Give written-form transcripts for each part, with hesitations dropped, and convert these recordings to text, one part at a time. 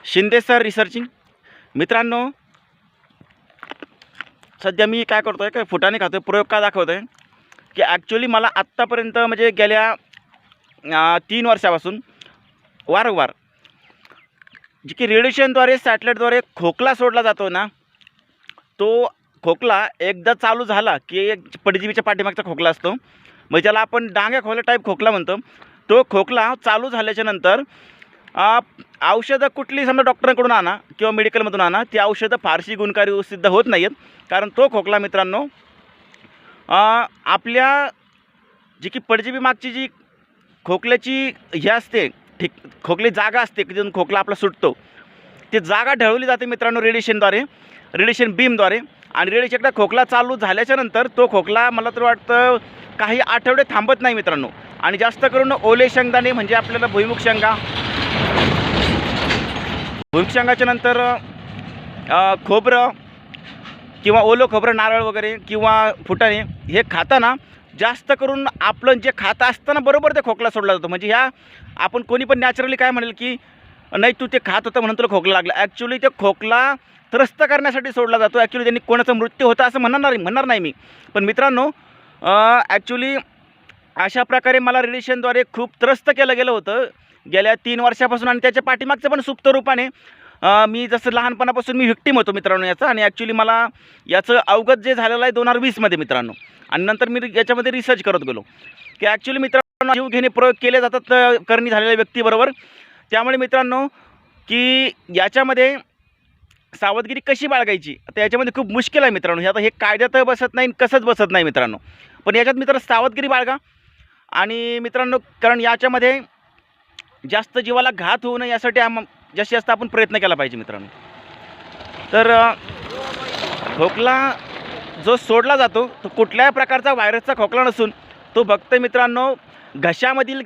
Shinde sir researching. मित्रांनो, सध्या मी काय करतो आहे, काय फुटाणे खातो, प्रयोग का दाखवतो आहे की ॲक्च्युली मला आत्तापर्यंत म्हणजे गेल्या 3 वर्षापासून वारंवार जे की रेडिएशनद्वारे सॅटेलाईटद्वारे खोकला सोडला जातो ना, तो खोकला एकदा चालू झाला की एक परजीवीच्या पाठीमागचा खोकला असतो, म्हणजे ज्याला आपण डांग्या खोकला टाईप खोकला म्हणतो. तो खोकला चालू झाल्याच्या नंतर औषधं कुठली समजा डॉक्टरांकडून आणा किंवा मेडिकलमधून आणा, ती औषधं फारशी गुणकारी सिद्ध होत नाही आहेत. कारण तो खोकला मित्रांनो आपल्या जी की परजीवी मागची जी खोकल्याची हे असते, ठीक खोकली जागा असते की जिथून खोकला आपला सुटतो, ती जागा ढळवली जाते मित्रांनो रेडिएशनद्वारे, रेडिएशन बीमद्वारे. आणि रेडिएशन एकदा खोकला चालू झाल्याच्या नंतर तो खोकला मला तर वाटतं काही आठवडे थांबत नाही मित्रांनो. आणि जास्त करून ओले शेंगदाणे म्हणजे आपल्याला भुईमुग शेंगा, भुईमुग शेंगाच्या नंतर खोबरं किंवा ओलं खोबरं, नारळ वगैरे किंवा फुटाणे हे खाताना जास्त करून आपलं जे खातं असताना बरोबर ते खोकला सोडला जातो. म्हणजे ह्या आपण कोणी पण नॅचरली काय म्हणेल की नाही तू ते खात होतं म्हणून तुला खोकला लागला, ॲक्च्युली ते खोकला त्रस्त करण्यासाठी सोडला जातो. ॲक्च्युली त्यांनी कोणाचा मृत्यू होता असं म्हणणार नाही मी. पण मित्रांनो, ॲक्च्युली अशा प्रकारे मला रेडिएशनद्वारे खूप त्रस्त केलं गेलं होतं गेल्या 3 वर्षापासून. आणि त्याच्या पाठीमागचं पण सुप्त रूपाने मी जसं लहानपणापासून मी व्हिक्टीम होतो मित्रांनो याचा. आणि ॲक्च्युली मला याचं अवगत जे झालेलं आहे 2020मध्ये मित्रांनो. आणि नंतर मी याच्यामध्ये रिसर्च करत गेलो की ॲक्च्युली मित्रांनो जीव घेणे प्रयोग केले जातात करणी झालेल्या व्यक्तीबरोबर. त्यामुळे मित्रांनो की याच्यामध्ये सावधगिरी कशी बाळगायची तर याच्यामध्ये खूप मुश्किल आहे मित्रांनो. हे आता हे कायद्यात बसत नाही, कसंच बसत नाही मित्रांनो. पण याच्यात मित्रांनो सावधगिरी बाळगा. आणि मित्रांनो कारण याच्यामध्ये जास्त जीवाला घात होऊ नये यासाठी जास्तीत जास्त आपण प्रयत्न केला पाहिजे मित्रांनो. तर खोकला जो सोडला जातो तो कुठल्याही प्रकारचा व्हायरसचा खोकला नसून तो फक्त मित्रांनो घशामधील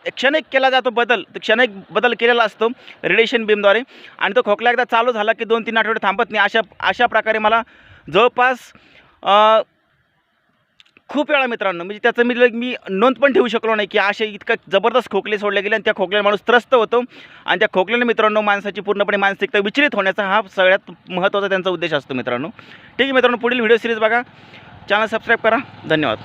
क्षणिक केला जातो बदल, तो क्षणिक बदल केलेला असतो रेडिएशन बीमद्वारे. आणि तो खोकला एकदा चालू झाला की 2-3 आठवडे थांबत नाही. अशा प्रकारे मला जवळपास खूप वेळा मित्रांनो म्हणजे त्याचं मी नोंद पण ठेवू शकलो नाही की असे इतकं जबरदस्त खोकले सोडले गेले आणि त्या खोकल्याने माणूस त्रस्त होतो. आणि त्या खोकल्याने मित्रांनो माणसाची पूर्णपणे मानसिकता विचलित होण्याचा हा सगळ्यात महत्त्वाचा त्यांचा उद्देश असतो मित्रांनो. ठीक आहे मित्रांनो, पुढील व्हिडिओ सिरीज बघा, चॅनल सबस्क्राईब करा. धन्यवाद.